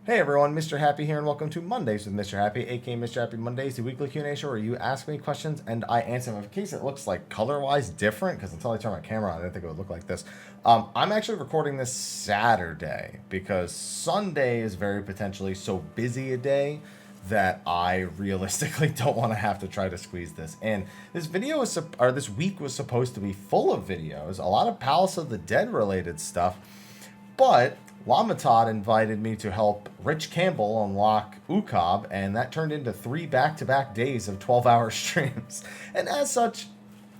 Hey everyone, Mrhappy here, and welcome to Mondays with Mrhappy, aka Mrhappy Mondays, the weekly Q&A show where you ask me questions and I answer them. In case it looks like color-wise different, because until I turn my camera on, I didn't think it would look like this. I'm actually recording this Saturday because Sunday is very potentially so busy a day that I realistically don't want to have to try to squeeze this in. This video is, or this week was supposed to be full of videos, a lot of Palace of the Dead related stuff, but Lamatod invited me to help Rich Campbell unlock UCOB, and that turned into 3 back-to-back days of 12-hour streams. And as such,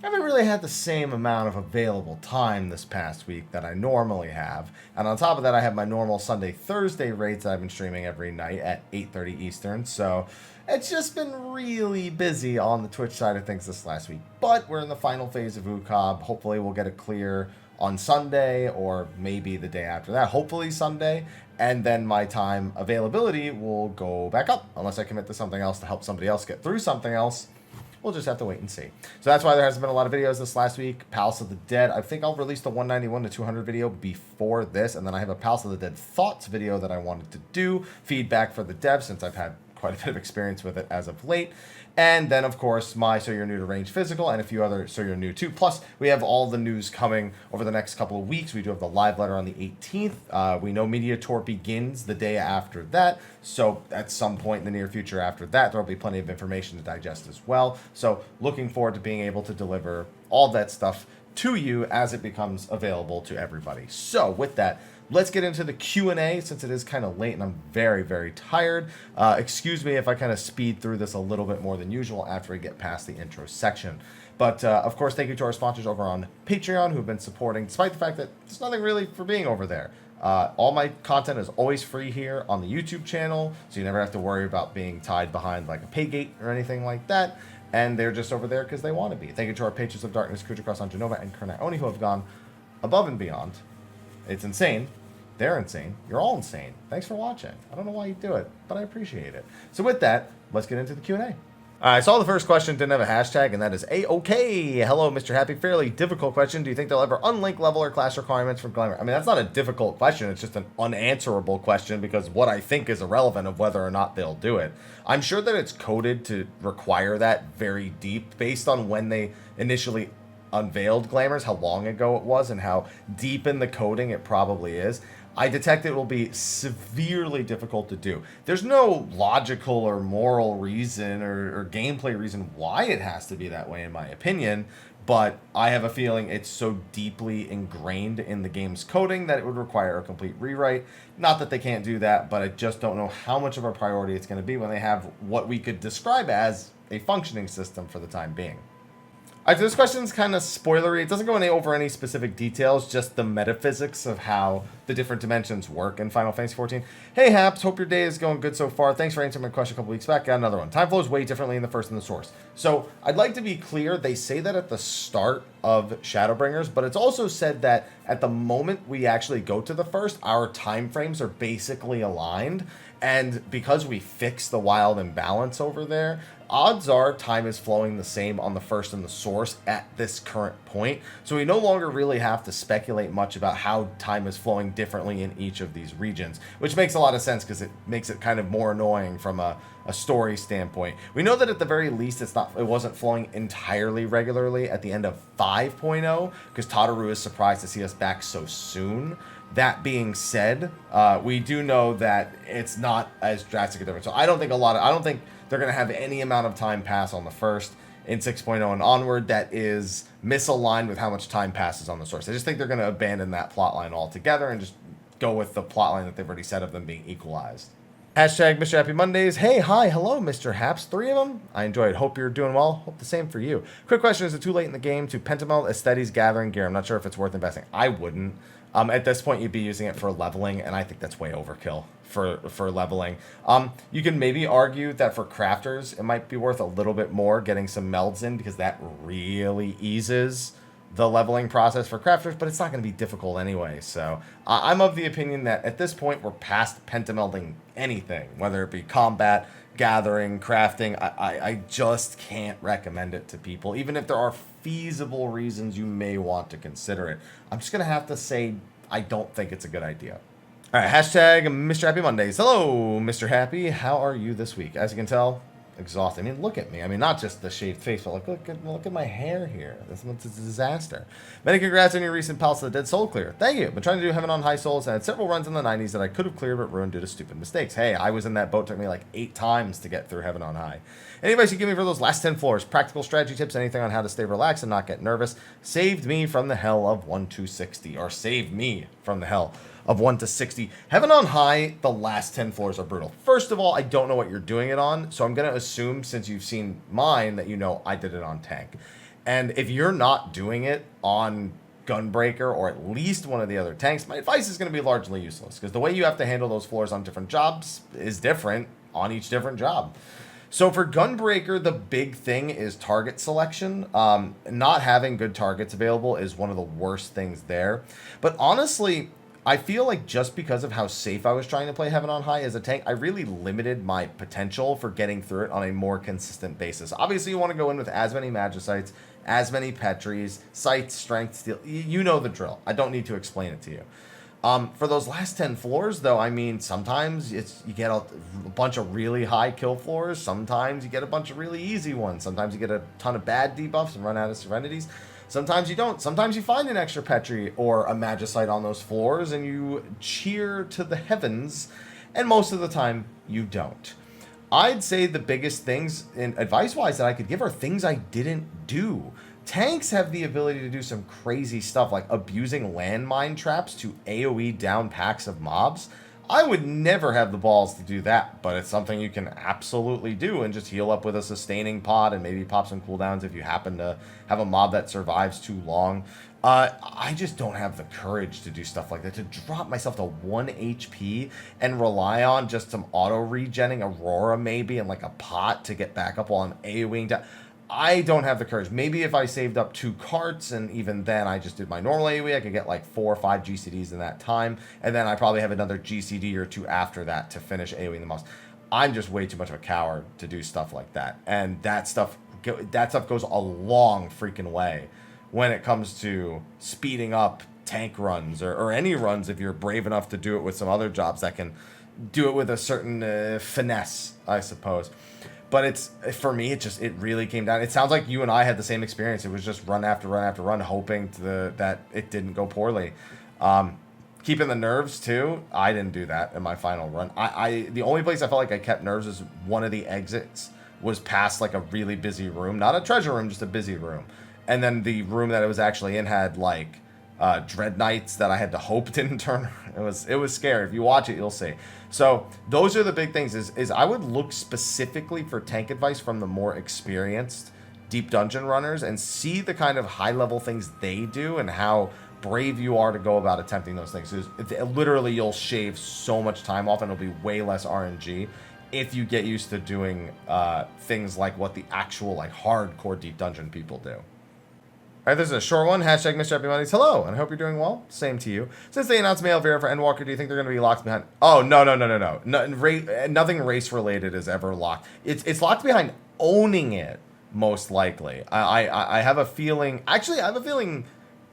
I haven't really had the same amount of available time this past week that I normally have. And on top of that, I have my normal Sunday-Thursday raids that I've been streaming every night at 8:30 Eastern. So it's just been really busy on the Twitch side of things this last week. But we're in the final phase of UCOB. Hopefully we'll get it clear on Sunday or maybe the day after that. Hopefully Sunday. And then my time availability will go back up unless I commit to something else to help somebody else get through something else. We'll just have to wait and see. So that's why there hasn't been a lot of videos this last week. Palace of the Dead. I think I'll release the 191 to 200 video before this. And then I have a Palace of the Dead thoughts video that I wanted to do. Feedback for the devs since I've had quite a bit of experience with it as of late. And then, of course, my So You're New to Range Physical and a few other So You're New too. Plus, we have all the news coming over the next couple of weeks. We do have the live letter on the 18th. We know Media Tour begins the day after that. So at some point in the near future after that, there will be plenty of information to digest as well. So looking forward to being able to deliver all that stuff to you as it becomes available to everybody. So with that, let's get into the Q&A since it is kind of late and I'm very, very tired. Excuse me if I kind of speed through this a little bit more than usual after we get past the intro section. But, of course, thank you to our sponsors over on Patreon who have been supporting, despite the fact that there's nothing really for being over there. All my content is always free here on the YouTube channel, so you never have to worry about being tied behind like a pay gate or anything like that. And they're just over there because they want to be. Thank you to our Patrons of Darkness, Kujakros on Genova, and Kernaoni who have gone above and beyond. It's insane. They're insane. You're all insane. Thanks for watching. I don't know why you do it, but I appreciate it. So with that, let's get into the Q&A. I saw the first question didn't have a hashtag, and that is A-OK. Hello, Mrhappy. Fairly difficult question. Do you think they'll ever unlink level or class requirements for Glamour? I mean, that's not a difficult question. It's just an unanswerable question because what I think is irrelevant of whether or not they'll do it. I'm sure that it's coded to require that very deep based on when they initially unveiled Glamours, how long ago it was, and how deep in the coding it probably is. I detect it will be severely difficult to do. There's no logical or moral reason or gameplay reason why it has to be that way, in my opinion, but I have a feeling it's so deeply ingrained in the game's coding that it would require a complete rewrite. Not that they can't do that, but I just don't know how much of a priority it's going to be when they have what we could describe as a functioning system for the time being. Alright, so this question's kind of spoilery. It doesn't go over any specific details, just the metaphysics of how the different dimensions work in Final Fantasy XIV. Hey, Haps, hope your day is going good so far. Thanks for answering my question a couple weeks back. Got another one. Time flows way differently in the first and the source. So, I'd like to be clear, they say that at the start of Shadowbringers, but it's also said that at the moment we actually go to the first, our time frames are basically aligned, and because we fix the wild imbalance over there, odds are time is flowing the same on the first and the source at this current point. So we no longer really have to speculate much about how time is flowing differently in each of these regions, which makes a lot of sense because it makes it kind of more annoying from a story standpoint. We know that at the very least it wasn't flowing entirely regularly at the end of 5.0 because Tataru is surprised to see us back so soon. That being said, we do know that it's not as drastic a difference. So I don't think they're going to have any amount of time pass on the first in 6.0 and onward that is misaligned with how much time passes on the source. I just think they're going to abandon that plotline altogether and just go with the plotline that they've already said of them being equalized. Hashtag Mrhappy Mondays. Hey, hi, hello, Mr. Haps. 3 of them. I enjoyed. Hope you're doing well. Hope the same for you. Quick question: is it too late in the game to pentameld Aesthetes gathering gear? I'm not sure if it's worth investing. I wouldn't. At this point, you'd be using it for leveling, and I think that's way overkill for leveling. You can maybe argue that for crafters, it might be worth a little bit more getting some melds in because that really eases the leveling process for crafters, but it's not going to be difficult anyway. So I'm of the opinion that at this point, we're past pentamelding anything, whether it be combat, gathering, crafting. I just can't recommend it to people, even if there are feasible reasons you may want to consider it. I'm just going to have to say I don't think it's a good idea. All right, hashtag Mr. Happy Mondays. Hello, Mr. Happy. How are you this week? As you can tell, exhausted. I mean, look at me. I mean, not just the shaved face, but look at my hair here. This one's a disaster. Many congrats on your recent Palace of the Dead Soul clear. Thank you. Been trying to do Heaven on High Souls and had several runs in the 90s that I could have cleared but ruined due to stupid mistakes. Hey, I was in that boat. Took me like 8 times to get through Heaven on High. Any advice you give me for those last 10 floors? Practical strategy tips, anything on how to stay relaxed and not get nervous? Saved me from the hell of 1 to 60. Or saved me from the hell of 1 to 60. Heaven on High, the last 10 floors are brutal. First of all, I don't know what you're doing it on, so I'm going to assume, since you've seen mine, that you know I did it on tank. And if you're not doing it on Gunbreaker or at least one of the other tanks, my advice is going to be largely useless, because the way you have to handle those floors on different jobs is different on each different job. So for Gunbreaker, the big thing is target selection. Not having good targets available is one of the worst things there. But honestly, I feel like just because of how safe I was trying to play Heaven on High as a tank, I really limited my potential for getting through it on a more consistent basis. Obviously, you want to go in with as many Magicites, as many Petries, Sights, Strength, Steel. You know the drill. I don't need to explain it to you. For those last 10 floors, though, I mean, sometimes you get a bunch of really high kill floors. Sometimes you get a bunch of really easy ones. Sometimes you get a ton of bad debuffs and run out of Serenities. Sometimes you don't. Sometimes you find an extra Petri or a Magicite on those floors and you cheer to the heavens. And most of the time, you don't. I'd say the biggest things, in advice-wise, that I could give are things I didn't do. Tanks have the ability to do some crazy stuff, like abusing landmine traps to AoE down packs of mobs. I would never have the balls to do that, but it's something you can absolutely do and just heal up with a sustaining pod and maybe pop some cooldowns if you happen to have a mob that survives too long. I just don't have the courage to do stuff like that, to drop myself to 1 HP and rely on just some auto-regenning Aurora maybe and like a pot to get back up while I'm AoEing down. I don't have the courage. Maybe if I saved up 2 carts and even then I just did my normal AoE, I could get like 4 or 5 GCDs in that time. And then I probably have another GCD or 2 after that to finish AoEing the most. I'm just way too much of a coward to do stuff like that. And that stuff goes a long freaking way when it comes to speeding up tank runs or any runs if you're brave enough to do it with some other jobs that can do it with a certain finesse, I suppose. But it's, for me, it really came down. It sounds like you and I had the same experience. It was just run after run after run, hoping that it didn't go poorly. Keeping the nerves too. I didn't do that in my final run. The only place I felt like I kept nerves is one of the exits was past like a really busy room, not a treasure room, just a busy room. And then the room that it was actually in had like Dread Knights that I had to hope didn't turn. It was scary. If you watch it, you'll see. So those are the big things. Is I would look specifically for tank advice from the more experienced deep dungeon runners and see the kind of high level things they do and how brave you are to go about attempting those things. Literally, you'll shave so much time off and it'll be way less RNG if you get used to doing things like what the actual like hardcore deep dungeon people do. All right, this is a short one. Hashtag Mr. Happy Mondays. Hello, and I hope you're doing well. Same to you. Since they announced Male Vera for Endwalker, do you think they're going to be locked behind? Oh, no. Nothing race-related is ever locked. It's locked behind owning it, most likely. I have a feeling... Actually, I have a feeling...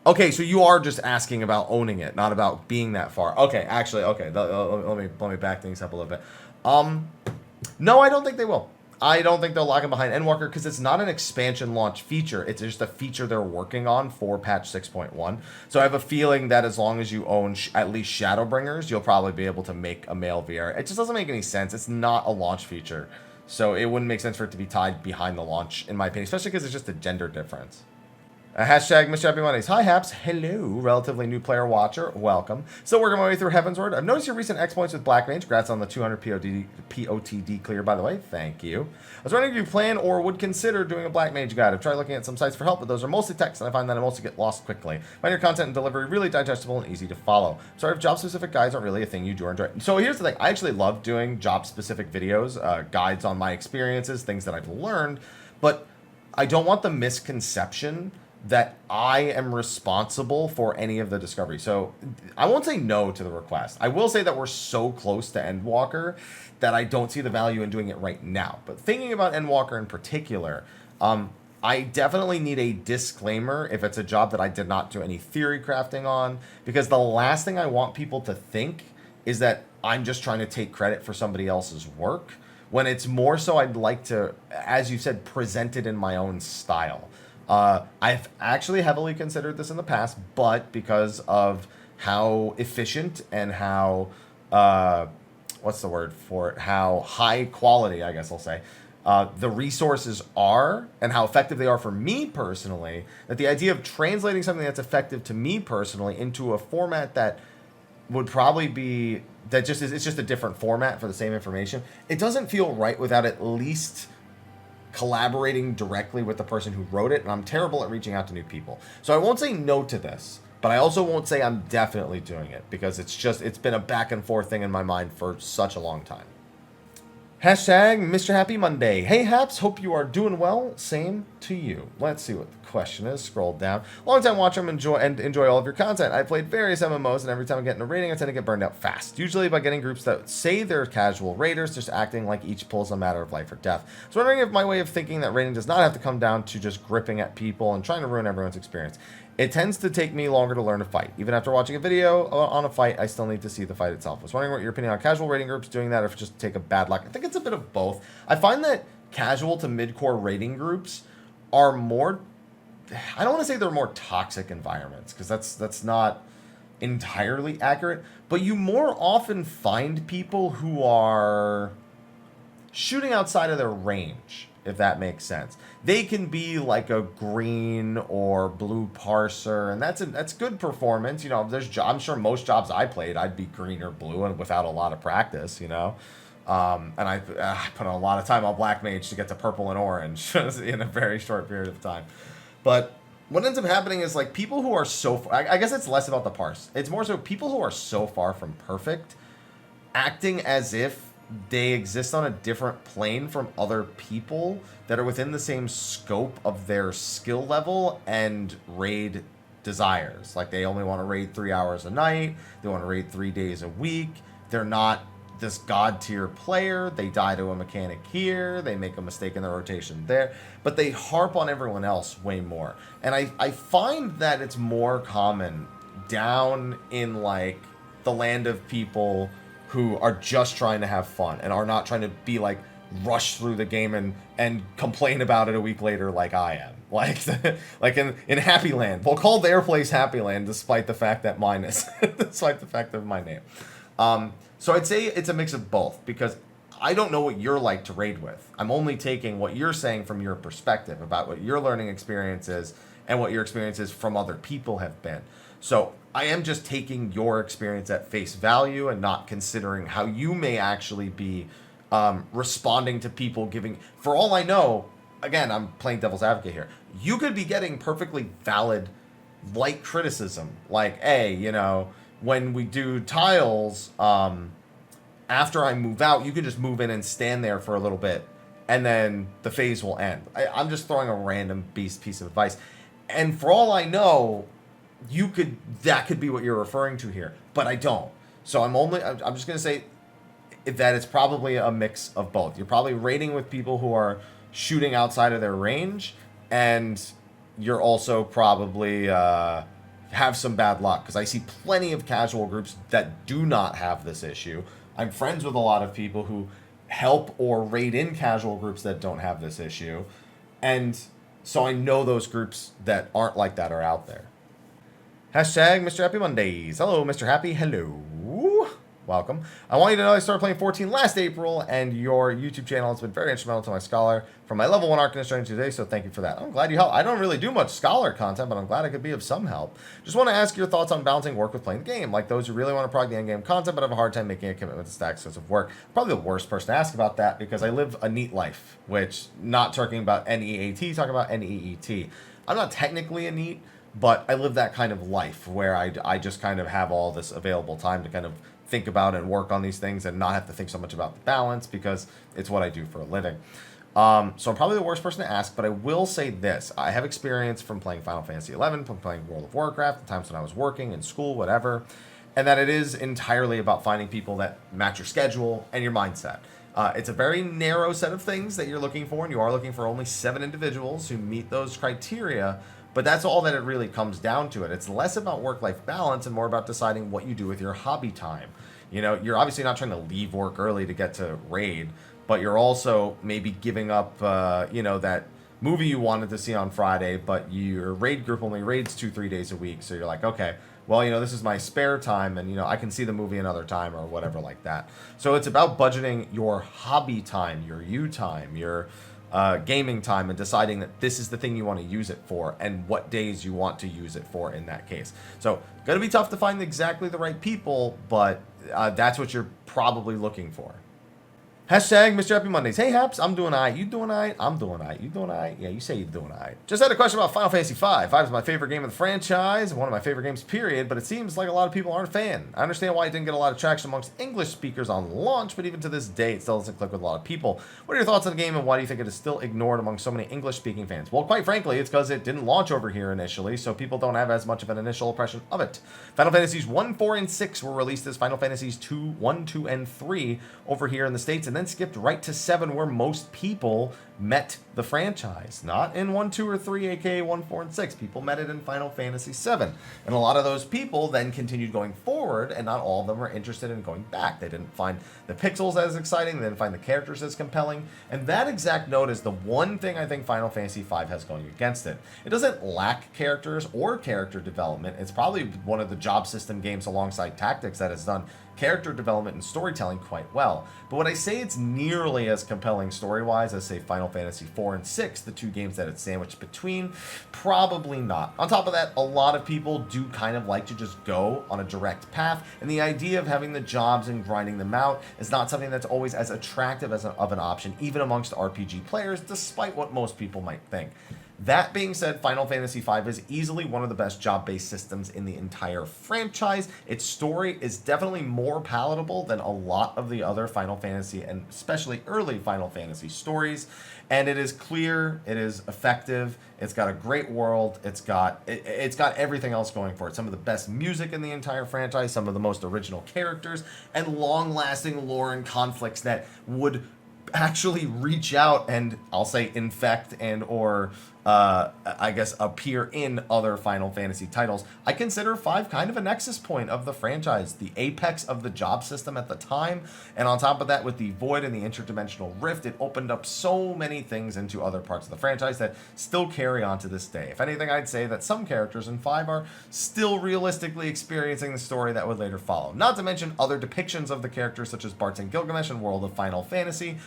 Okay, so you are just asking about owning it, not about being that far. Okay, actually, okay. Let me back things up a little bit. No, I don't think they will. I don't think they'll lock him behind Endwalker because it's not an expansion launch feature. It's just a feature they're working on for patch 6.1. So I have a feeling that as long as you own at least Shadowbringers, you'll probably be able to make a male VR. It just doesn't make any sense. It's not a launch feature. So it wouldn't make sense for it to be tied behind the launch, in my opinion, especially because it's just a gender difference. Hashtag Mr. Happy Mondays. Hi, Haps. Hello, relatively new player watcher. Welcome. Still working my way through Heavensward. I've noticed your recent exploits with Black Mage. Congrats on the 200 POTD clear, by the way. Thank you. I was wondering if you plan or would consider doing a Black Mage guide. I've tried looking at some sites for help, but those are mostly text, and I find that I mostly get lost quickly. Find your content and delivery really digestible and easy to follow. Sorry if job-specific guides aren't really a thing you do or enjoy. So here's the thing. I actually love doing job-specific videos, guides on my experiences, things that I've learned, but I don't want the misconception that I am responsible for any of the discovery. So I won't say no to the request. I will say that we're so close to Endwalker that I don't see the value in doing it right now. But thinking about Endwalker in particular, I definitely need a disclaimer if it's a job that I did not do any theory crafting on, because the last thing I want people to think is that I'm just trying to take credit for somebody else's work, when it's more so I'd like to, as you said, present it in my own style. I've actually heavily considered this in the past, but because of how efficient and how, what's the word for it, how high quality, I guess I'll say, the resources are and how effective they are for me personally, that the idea of translating something that's effective to me personally into a format that would probably be, that just is, it's just a different format for the same information, it doesn't feel right without at least collaborating directly with the person who wrote it, and I'm terrible at reaching out to new people. So I won't say no to this, but I also won't say I'm definitely doing it, because it's been a back and forth thing in my mind for such a long time. Hashtag Mr. Happy Monday. Hey Haps, hope you are doing well. Same to you. Let's see what the question is. Scroll down. Long time watcher, enjoy all of your content. I played various MMOs, and every time I get in a rating, I tend to get burned out fast. Usually by getting groups that say they're casual raiders, just acting like each pulls a matter of life or death. So wondering if my way of thinking that raiding does not have to come down to just gripping at people and trying to ruin everyone's experience. It tends to take me longer to learn a fight. Even after watching a video on a fight, I still need to see the fight itself. I was wondering what your opinion on casual raiding groups doing that, or if just take a bad luck. I think it's a bit of both. I find that casual to mid-core raiding groups are more, I don't want to say they're more toxic environments, because that's not entirely accurate, but you more often find people who are shooting outside of their range, if that makes sense. They can be like a green or blue parser, and that's good performance. You know, I'm sure most jobs I played, I'd be green or blue, and without a lot of practice, you know. And I put a lot of time on Black Mage to get to purple and orange in a very short period of time. But what ends up happening is, like, people who are so far, I guess it's less about the parse. It's more so people who are so far from perfect, acting as if they exist on a different plane from other people that are within the same scope of their skill level and raid desires. Like, they only want to raid 3 hours a night. They want to raid 3 days a week. They're not this god tier player. They die to a mechanic here. They make a mistake in the rotation there. But they harp on everyone else way more. And I find that it's more common down in, like, the land of people who are just trying to have fun and are not trying to be, like, rush through the game and complain about it a week later like I am. Like, like in Happy Land. We'll call their place Happy Land despite the fact that mine is, despite the fact of my name. So I'd say it's a mix of both, because I don't know what you're like to raid with. I'm only taking what you're saying from your perspective about what your learning experience is and what your experiences from other people have been. So I am just taking your experience at face value and not considering how you may actually be responding to people giving. For all I know, again, I'm playing devil's advocate here, you could be getting perfectly valid light criticism. Like, hey, you know, when we do tiles, after I move out, you can just move in and stand there for a little bit, and then the phase will end. I'm just throwing a random piece of advice. And for all I know, that could be what you're referring to here, but I don't. So I'm just going to say that it's probably a mix of both. You're probably raiding with people who are shooting outside of their range, and you're also probably have some bad luck, because I see plenty of casual groups that do not have this issue. I'm friends with a lot of people who help or raid in casual groups that don't have this issue, and so I know those groups that aren't like that are out there. Hashtag Mr. Happy Mondays. Hello, Mr. Happy. Hello. Welcome. I want you to know I started playing 14 last April, and your YouTube channel has been very instrumental to my Scholar from my level 1 Arcanist journey today, so thank you for that. I'm glad you helped. I don't really do much Scholar content, but I'm glad I could be of some help. Just want to ask your thoughts on balancing work with playing the game, like those who really want to prog the endgame content but have a hard time making a commitment to stacks because of work. Probably the worst person to ask about that, because I live a neat life, which, not talking about NEAT, talking about NEET. I'm not technically a neat, but I live that kind of life where I just kind of have all this available time to kind of think about and work on these things and not have to think so much about the balance, because it's what I do for a living. So I'm probably the worst person to ask, but I will say this. I have experience from playing Final Fantasy XI, from playing World of Warcraft, the times when I was working, in school, whatever, and that it is entirely about finding people that match your schedule and your mindset. It's a very narrow set of things that you're looking for, and you are looking for only 7 individuals who meet those criteria, But that's all that it really comes down to. It's less about work-life balance and more about deciding what you do with your hobby time. You know, you're obviously not trying to leave work early to get to raid, but you're also maybe giving up, you know, that movie you wanted to see on Friday, but your raid group only raids 2-3 days a week. So you're like, okay, well, you know, this is my spare time and, you know, I can see the movie another time or whatever like that. So it's about budgeting your hobby time, your you time, your gaming time, and deciding that this is the thing you want to use it for and what days you want to use it for in that case. So going to be tough to find exactly the right people, but that's what you're probably looking for. Hashtag Mr. Happy Mondays. Hey, Haps, I'm doing alright. You doing alright? I'm doing alright. You doing alright? Yeah, you say you're doing alright. Just had a question about Final Fantasy V. 5 is my favorite game of the franchise, one of my favorite games, period, but it seems like a lot of people aren't a fan. I understand why it didn't get a lot of traction amongst English speakers on launch, but even to this day, it still doesn't click with a lot of people. What are your thoughts on the game, and why do you think it is still ignored among so many English-speaking fans? Well, quite frankly, it's because it didn't launch over here initially, so people don't have as much of an initial impression of it. Final Fantasies 1, 4, and 6 were released as Final Fantasies 2, 1, 2, and 3 over here in the States, and then skipped right to 7, where most people met the franchise. Not in 1, 2, or 3, aka 1, 4, and 6. People met it in Final Fantasy 7. And a lot of those people then continued going forward, and not all of them were interested in going back. They didn't find the pixels as exciting, they didn't find the characters as compelling, and that exact note is the one thing I think Final Fantasy V has going against it. It doesn't lack characters or character development. It's probably one of the job system games alongside Tactics that has done character development and storytelling quite well. But when I say it's nearly as compelling story-wise as, say, Final Fantasy 4 and 6, the two games that it's sandwiched between, probably not. On top of that, a lot of people do kind of like to just go on a direct path, and the idea of having the jobs and grinding them out is not something that's always as attractive as of an option, even amongst RPG players, despite what most people might think. That being said, Final Fantasy V is easily one of the best job-based systems in the entire franchise. Its story is definitely more palatable than a lot of the other Final Fantasy, and especially early Final Fantasy stories. And it is clear, it is effective, it's got a great world, it's got everything else going for it. Some of the best music in the entire franchise, some of the most original characters, and long-lasting lore and conflicts that would actually reach out and, I'll say, infect and or I guess appear in other Final Fantasy titles. I consider 5 kind of a nexus point of the franchise, the apex of the job system at the time, and on top of that, with the Void and the Interdimensional Rift, it opened up so many things into other parts of the franchise that still carry on to this day. If anything, I'd say that some characters in 5 are still realistically experiencing the story that would later follow. Not to mention other depictions of the characters such as Bart's and Gilgamesh and World of Final Fantasy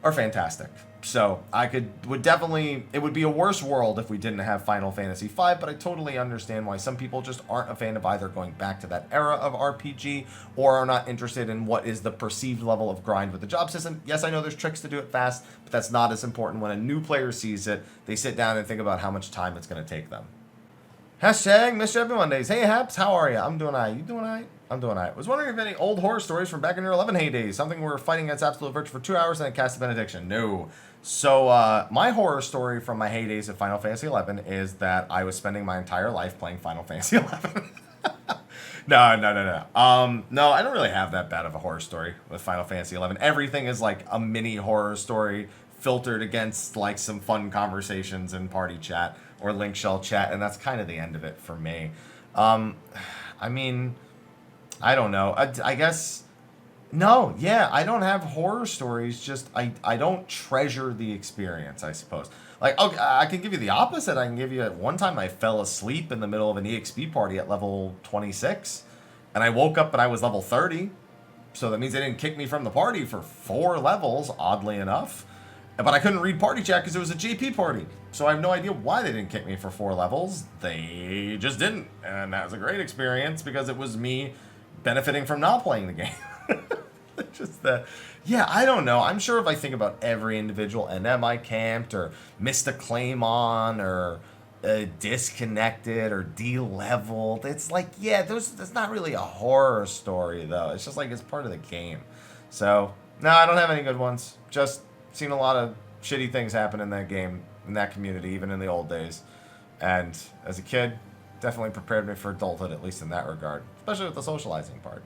are fantastic. So it would be a worse world if we didn't have Final Fantasy V, but I totally understand why some people just aren't a fan of either going back to that era of RPG or are not interested in what is the perceived level of grind with the job system. Yes, I know there's tricks to do it fast, but that's not as important. When a new player sees it, they sit down and think about how much time it's going to take them. Hashtag Mr. Happy Mondays. Hey, Haps, how are you? I'm doing all right. You doing all right? I'm doing all right. Was wondering if any old horror stories from back in your 11 heydays. Something where we're fighting against absolute virtue for 2 hours and it cast a benediction. No. So, my horror story from my heydays of Final Fantasy 11 is that I was spending my entire life playing Final Fantasy 11. No. No, I don't really have that bad of a horror story with Final Fantasy 11. Everything is like a mini horror story filtered against like some fun conversations in party chat or link shell chat, and that's kind of the end of it for me. I mean, I don't know. I guess, no, yeah, I don't have horror stories. Just, I don't treasure the experience, I suppose. Like, okay, I can give you the opposite. I can give you, at one time I fell asleep in the middle of an EXP party at level 26, and I woke up and I was level 30. So that means they didn't kick me from the party for 4 levels, oddly enough. But I couldn't read party chat because it was a JP party. So I have no idea why they didn't kick me for 4 levels. They just didn't. And that was a great experience because it was me benefiting from not playing the game. Just that. Yeah, I don't know. I'm sure if I think about every individual NM I camped or missed a claim on or disconnected or de-leveled, it's like, yeah, that's not really a horror story, though. It's just like it's part of the game. So, no, I don't have any good ones. Just seen a lot of shitty things happen in that game, in that community, even in the old days. And as a kid, definitely prepared me for adulthood, at least in that regard, especially with the socializing part.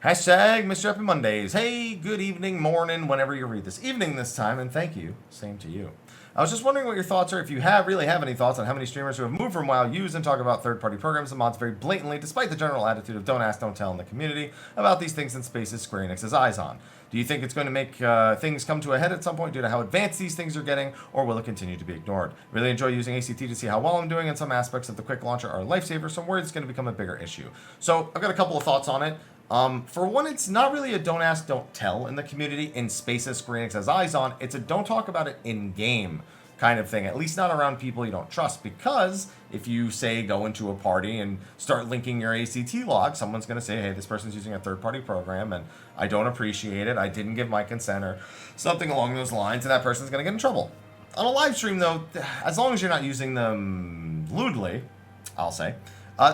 Hashtag Mr. Happy Mondays. Hey, good evening, morning, whenever you read this. Evening this time, and thank you. Same to you. I was just wondering what your thoughts are, if you really have any thoughts on how many streamers who have moved from WoW use and talk about third-party programs and mods very blatantly, despite the general attitude of don't ask, don't tell in the community about these things in spaces Square Enix has eyes on. Do you think it's going to make things come to a head at some point due to how advanced these things are getting, or will it continue to be ignored? Really enjoy using ACT to see how well I'm doing, and some aspects of the quick launcher are lifesavers, so I'm worried it's going to become a bigger issue. So I've got a couple of thoughts on it. For one, it's not really a don't ask, don't tell in the community in spaces Square Enix has eyes on. It's a don't talk about it in-game kind of thing, at least not around people you don't trust, because if you say go into a party and start linking your ACT log, someone's going to say, hey, this person's using a third-party program and I don't appreciate it, I didn't give my consent, or something along those lines, and that person's going to get in trouble. On a live stream, though, as long as you're not using them lewdly, I'll say,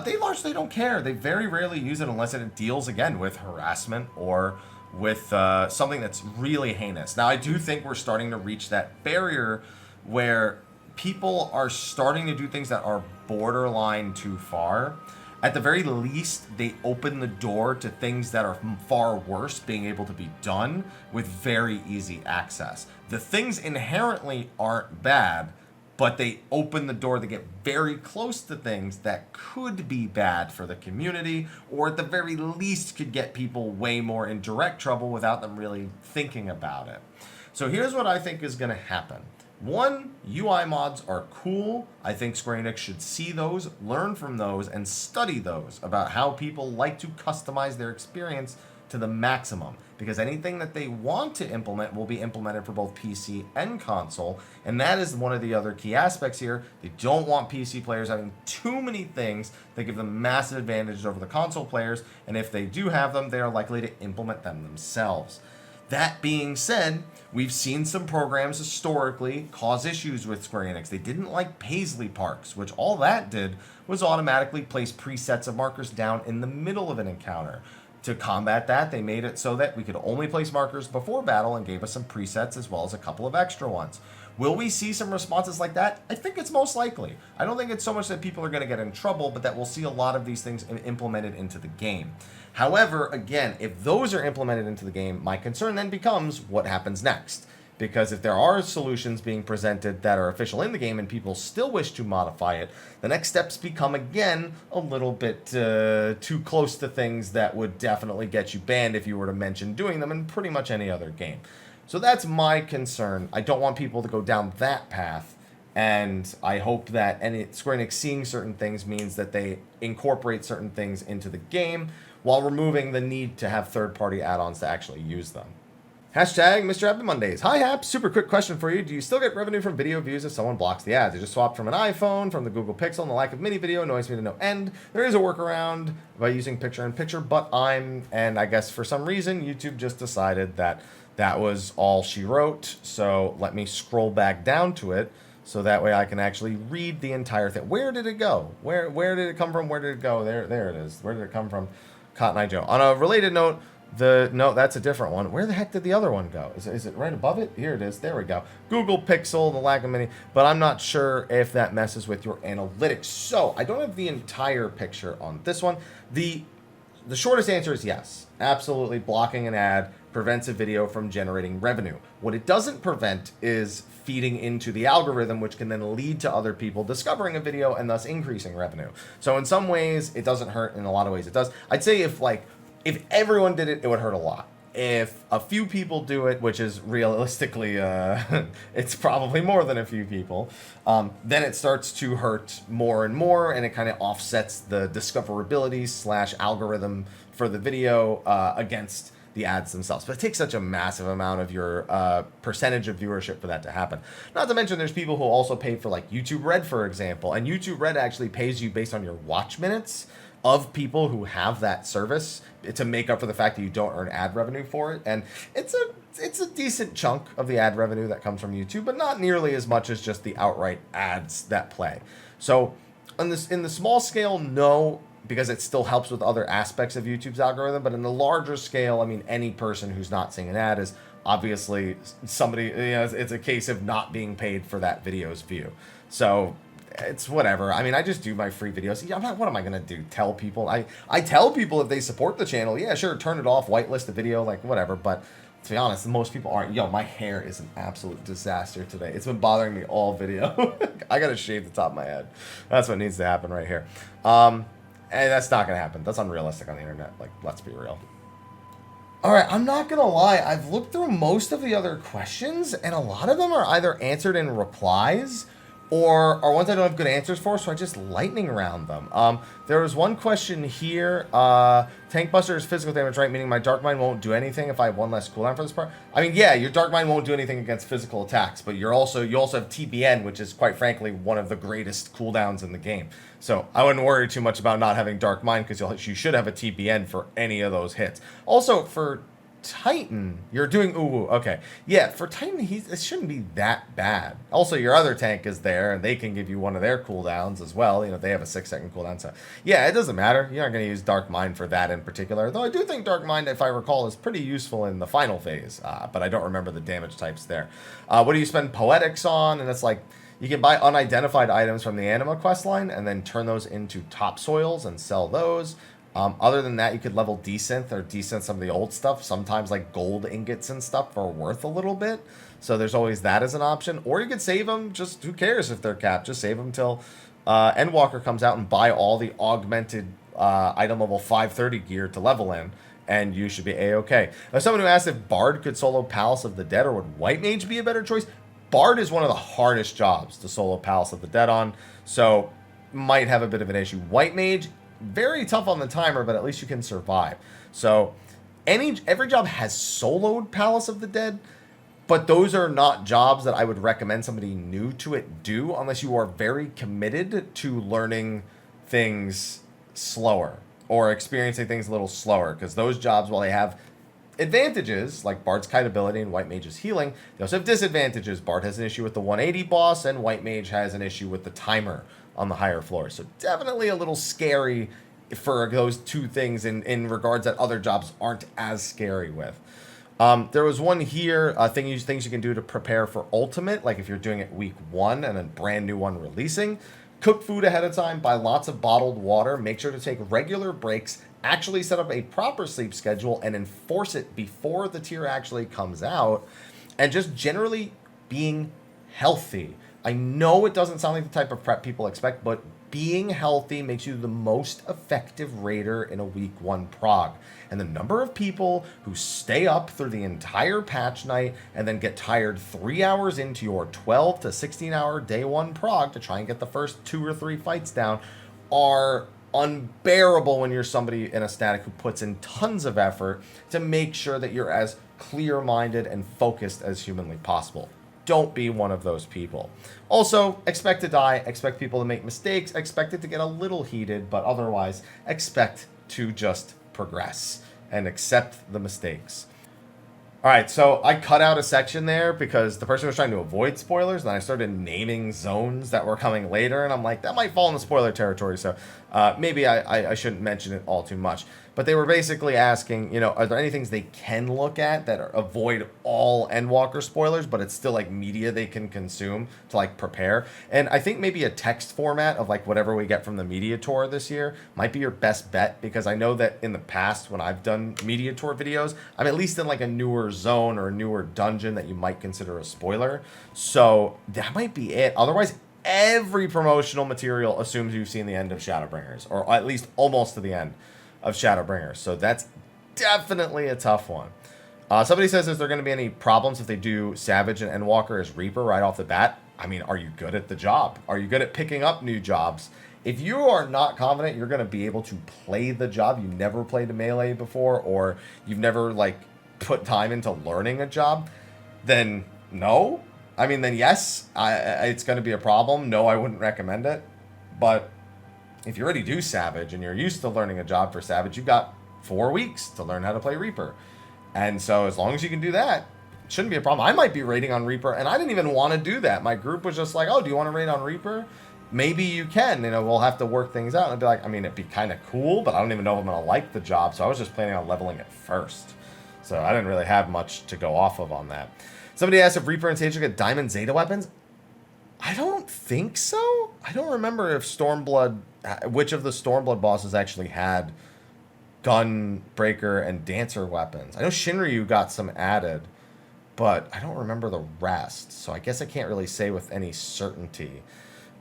they largely don't care. They very rarely use it unless it deals, again, with harassment or with something that's really heinous. Now, I do think we're starting to reach that barrier where people are starting to do things that are borderline too far. At the very least, they open the door to things that are far worse being able to be done with very easy access. The things inherently aren't bad, but they open the door to get very close to things that could be bad for the community, or at the very least could get people way more in direct trouble without them really thinking about it. So here's what I think is going to happen. One, UI mods are cool. I think Square Enix should see those, learn from those, and study those about how people like to customize their experience to the maximum. Because anything that they want to implement will be implemented for both PC and console. And that is one of the other key aspects here. They don't want PC players having too many things that give them massive advantages over the console players. And if they do have them, they are likely to implement them themselves. That being said, we've seen some programs historically cause issues with Square Enix. They didn't like Paisley Parks, which all that did was automatically place presets of markers down in the middle of an encounter. To combat that, they made it so that we could only place markers before battle and gave us some presets as well as a couple of extra ones. Will we see some responses like that? I think it's most likely. I don't think it's so much that people are going to get in trouble, but that we'll see a lot of these things implemented into the game. However, again, if those are implemented into the game, my concern then becomes what happens next. Because if there are solutions being presented that are official in the game and people still wish to modify it, the next steps become, again, a little bit too close to things that would definitely get you banned if you were to mention doing them in pretty much any other game. So that's my concern. I don't want people to go down that path, and I hope that Square Enix seeing certain things means that they incorporate certain things into the game while removing the need to have third-party add-ons to actually use them. Hashtag Mrhappy Mondays. Hi Hap, super quick question for you. Do you still get revenue from video views if someone blocks the ads? I just swapped from an iPhone, from the Google Pixel, and the lack of mini video annoys me to no end. There is a workaround by using picture-in-picture, but and I guess for some reason, YouTube just decided that that was all she wrote. So let me scroll back down to it so that way I can actually read the entire thing. Where did it go? Where did it come from? Where did it go? There it is. Where did it come from? Cotton Eye Joe. On a related note, no, that's a different one. Where the heck did the other one go? Is it right above it? Here it is. There we go. Google Pixel, the lack of mini, but I'm not sure if that messes with your analytics. So I don't have the entire picture on this one. The shortest answer is yes. Absolutely, blocking an ad prevents a video from generating revenue. What it doesn't prevent is feeding into the algorithm, which can then lead to other people discovering a video and thus increasing revenue. So in some ways, it doesn't hurt. In a lot of ways, it does. I'd say if everyone did it, it would hurt a lot. If a few people do it, which is realistically, it's probably more than a few people, then it starts to hurt more and more, and it kind of offsets the discoverability / algorithm for the video against the ads themselves. But it takes such a massive amount of your percentage of viewership for that to happen. Not to mention there's people who also pay for like YouTube Red, for example, and YouTube Red actually pays you based on your watch minutes of people who have that service to make up for the fact that you don't earn ad revenue for it. And it's a decent chunk of the ad revenue that comes from YouTube, but not nearly as much as just the outright ads that play. So in the small scale, no, because it still helps with other aspects of YouTube's algorithm. But in the larger scale, I mean, any person who's not seeing an ad is obviously somebody, it's a case of not being paid for that video's view. So it's whatever. I mean, I just do my free videos. What am I going to do? Tell people? I tell people if they support the channel, yeah, sure, turn it off, whitelist the video, like whatever. But To be honest, most people aren't. Yo, my hair is an absolute disaster today. It's been bothering me all video. I gotta shave the top of my head. That's what needs to happen right here. And that's not gonna happen. That's unrealistic on the internet. Like, let's be real. All right, I'm not gonna lie. I've looked through most of the other questions, and a lot of them are either answered in replies or are ones I don't have good answers for, so I just lightning round them. There was one question here. Tank Buster is physical damage, right? Meaning my Dark Mind won't do anything if I have one less cooldown for this part. I mean, yeah, your Dark Mind won't do anything against physical attacks, but you also have TBN, which is quite frankly one of the greatest cooldowns in the game. So I wouldn't worry too much about not having Dark Mind because you should have a TBN for any of those hits. Also, for Titan, you're doing okay. Yeah, for Titan, it shouldn't be that bad. Also, your other tank is there, and they can give you one of their cooldowns as well. You know, they have a 6-second cooldown, so yeah, it doesn't matter. You're not going to use Dark Mind for that in particular. Though I do think Dark Mind, if I recall, is pretty useful in the final phase, but I don't remember the damage types there. What do you spend Poetics on? And it's like, you can buy unidentified items from the Anima questline and then turn those into topsoils and sell those. Other than that, you could level desynth or desynth some of the old stuff. Sometimes like gold ingots and stuff are worth a little bit. So there's always that as an option. Or you could save them. Just who cares if they're capped? Just save them until Endwalker comes out and buy all the augmented item level 530 gear to level in. And you should be A-okay. There's someone who asked if Bard could solo Palace of the Dead or would White Mage be a better choice? Bard is one of the hardest jobs to solo Palace of the Dead on. So might have a bit of an issue. White Mage, very tough on the timer, but at least you can survive. So every job has soloed Palace of the Dead, but those are not jobs that I would recommend somebody new to it do unless you are very committed to learning things slower or experiencing things a little slower, because those jobs, while they have advantages like Bard's kite ability and White Mage's healing, they also have disadvantages. Bard has an issue with the 180 boss, and White Mage has an issue with the timer on the higher floors. So definitely a little scary for those two things in regards that other jobs aren't as scary with. There was one here, things you can do to prepare for Ultimate, like if you're doing it week 1 and a brand new one releasing. Cook food ahead of time, buy lots of bottled water, make sure to take regular breaks, actually set up a proper sleep schedule and enforce it before the tier actually comes out, and just generally being healthy. I know it doesn't sound like the type of prep people expect, but being healthy makes you the most effective raider in a week 1 prog. And the number of people who stay up through the entire patch night and then get tired 3 hours into your 12 to 16 hour day 1 prog to try and get the first 2 or 3 fights down are unbearable when you're somebody in a static who puts in tons of effort to make sure that you're as clear-minded and focused as humanly possible. Don't be one of those people. Also, expect to die, expect people to make mistakes, expect it to get a little heated, but otherwise, expect to just progress and accept the mistakes. All right, so I cut out a section there because the person was trying to avoid spoilers, and I started naming zones that were coming later, and I'm like, that might fall in the spoiler territory, so maybe I shouldn't mention it all too much. But they were basically asking, are there any things they can look at that avoid all Endwalker spoilers, but it's still like media they can consume to like prepare? And I think maybe a text format of like whatever we get from the media tour this year might be your best bet, because I know that in the past when I've done media tour videos, I'm at least in like a newer zone or a newer dungeon that you might consider a spoiler. So that might be it. Otherwise, every promotional material assumes you've seen the end of Shadowbringers, or at least almost to the end of Shadowbringers. So that's definitely a tough one. Somebody says, is there going to be any problems if they do Savage and Endwalker as Reaper right off the bat? I mean, are you good at the job? Are you good at picking up new jobs? If you are not confident you're going to be able to play the job, you never played a melee before, or you've never like put time into learning a job, then no. I mean, then yes, it's going to be a problem. No, I wouldn't recommend it. But if you already do Savage and you're used to learning a job for Savage, you've got 4 weeks to learn how to play Reaper. And so as long as you can do that, it shouldn't be a problem. I might be raiding on Reaper, and I didn't even want to do that. My group was just like, oh, do you want to raid on Reaper? Maybe you can. We'll have to work things out. And I'd be like, I mean, it'd be kind of cool, but I don't even know if I'm going to like the job. So I was just planning on leveling it first. So I didn't really have much to go off of on that. Somebody asked if Reaper and Sage will get Diamond Zeta weapons. I don't think so. I don't remember if Stormblood, which of the Stormblood bosses actually had Gunbreaker, and Dancer weapons. I know Shinryu got some added, but I don't remember the rest, so I guess I can't really say with any certainty.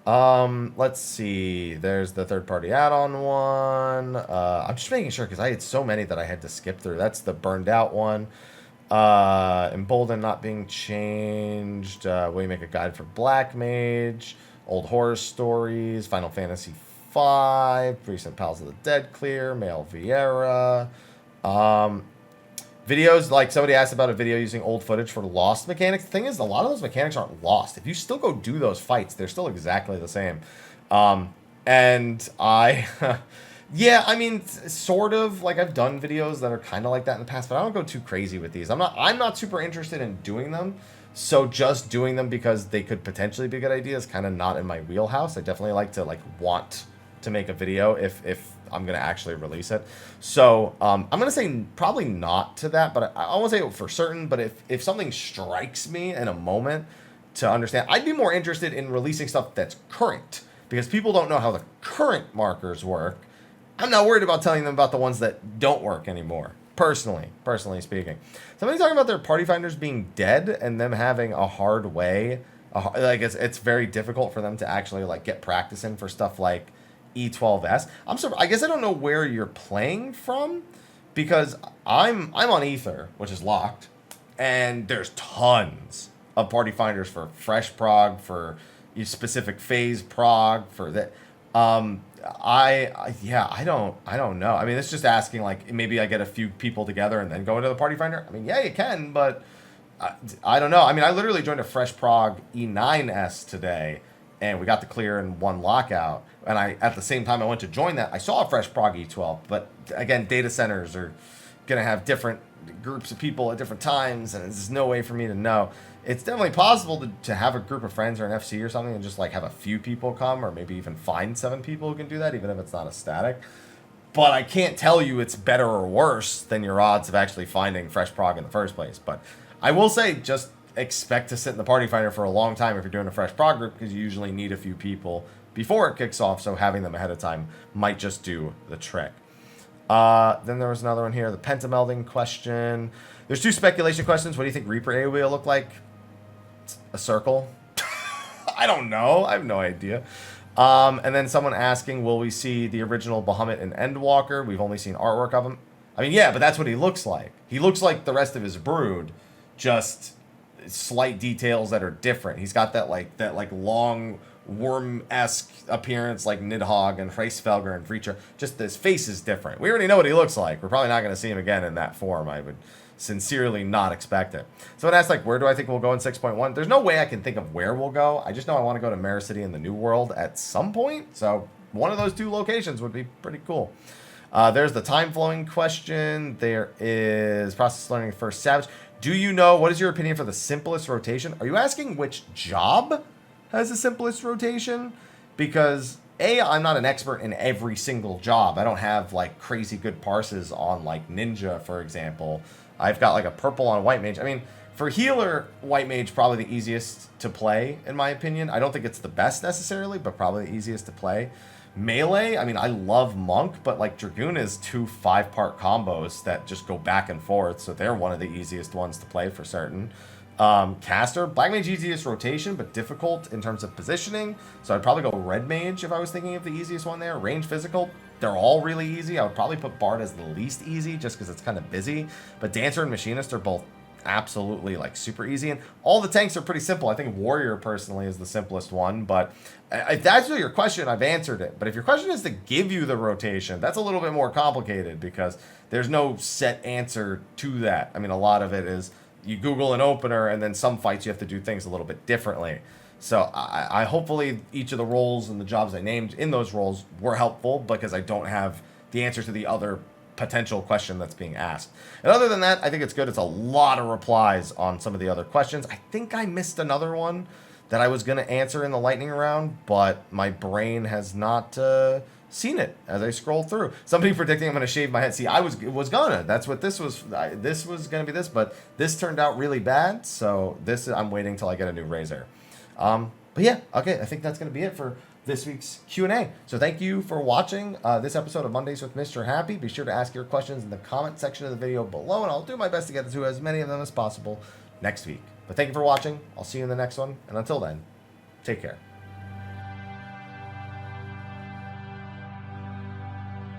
Let's see. There's the third-party add-on one. I'm just making sure because I had so many that I had to skip through. That's the burned out one. Embolden not being changed. Will you make a guide for Black Mage? Old horror stories. Final Fantasy V. Recent Pals of the Dead clear. Male Vieira. Videos, like somebody asked about a video using old footage for lost mechanics. The thing is, a lot of those mechanics aren't lost. If you still go do those fights, they're still exactly the same. And I, yeah, I mean, sort of, like I've done videos that are kind of like that in the past, but I don't go too crazy with these. I'm not super interested in doing them. So just doing them because they could potentially be a good idea is kind of not in my wheelhouse. I definitely like to want to make a video if I'm going to actually release it. So I'm going to say probably not to that, but I won't say it for certain. But if something strikes me in a moment to understand, I'd be more interested in releasing stuff that's current because people don't know how the current markers work. I'm not worried about telling them about the ones that don't work anymore. Personally speaking. Somebody talking about their party finders being dead and them having a hard way. Like it's very difficult for them to actually like get practice in for stuff like E12S. I guess I don't know where you're playing from because I'm on Ether, which is locked, and there's tons of party finders for fresh prog, for specific phase prog, for that. I don't know. I mean, it's just asking like maybe I get a few people together and then go into the party finder. I mean, yeah, you can, but I don't know. I mean, I literally joined a fresh prog E9S today, and we got the clear in one lockout. And at the same time I went to join that, I saw a fresh prog E12. But again, data centers are gonna have different groups of people at different times, and there's no way for me to know. It's definitely possible to have a group of friends or an FC or something and just like have a few people come, or maybe even find 7 people who can do that, even if it's not a static. But I can't tell you it's better or worse than your odds of actually finding fresh prog in the first place. But I will say, just expect to sit in the party finder for a long time if you're doing a fresh prog group, because you usually need a few people before it kicks off, so having them ahead of time might just do the trick. Then there was another one here, the pentamelding question. There's 2 speculation questions. What do you think Reaper AoE will look like? A circle? I don't know. I have no idea. And then someone asking, will we see the original Bahamut and Endwalker? We've only seen artwork of him. I mean, yeah, but that's what he looks like. He looks like the rest of his brood, just slight details that are different. He's got that long worm-esque appearance like Nidhogg and Hraesvelgr and Vreecha. Just his face is different. We already know what he looks like. We're probably not going to see him again in that form. I would sincerely not expect it. Someone asked, like, where do I think we'll go in 6.1? There's no way I can think of where we'll go. I just know I want to go to Mara City in the New World at some point. So one of those 2 locations would be pretty cool. There's the time flowing question. There is process learning first Savage. Do you know, what is your opinion for the simplest rotation? Are you asking which job has the simplest rotation? Because I'm not an expert in every single job. I don't have like crazy good parses on like Ninja, for example. I've got like a purple on White Mage. I mean, for healer, White Mage probably the easiest to play, in my opinion. I don't think it's the best necessarily, but probably the easiest to play. Melee, I mean, I love Monk, but like Dragoon is 2 5-part combos that just go back and forth, so they're one of the easiest ones to play for certain. Caster, Black Mage easiest rotation, but difficult in terms of positioning, so I'd probably go Red Mage if I was thinking of the easiest one there. Range Physical, they're all really easy. I would probably put Bard as the least easy just because it's kind of busy, but Dancer and Machinist are both absolutely like super easy, and all the tanks are pretty simple. I think Warrior personally is the simplest one, but if that's your question, I've answered it. But if your question is to give you the rotation, that's a little bit more complicated because there's no set answer to that. I mean, a lot of it is you Google an opener, and then some fights you have to do things a little bit differently. So I hopefully each of the roles and the jobs I named in those roles were helpful, because I don't have the answer to the other potential question that's being asked. And other than that, I think it's good. It's a lot of replies on some of the other questions. I think I missed another one that I was going to answer in the lightning round, but my brain has not seen it as I scroll through. Somebody predicting I'm going to shave my head. See, I was gonna. That's what this was. This was going to be this, but this turned out really bad. So this, I'm waiting till I get a new razor. But yeah, okay, I think that's going to be it for this week's Q&A. So thank you for watching this episode of Mondays with Mr. Happy. Be sure to ask your questions in the comment section of the video below, and I'll do my best to get to as many of them as possible next week. But thank you for watching. I'll see you in the next one, and until then, take care.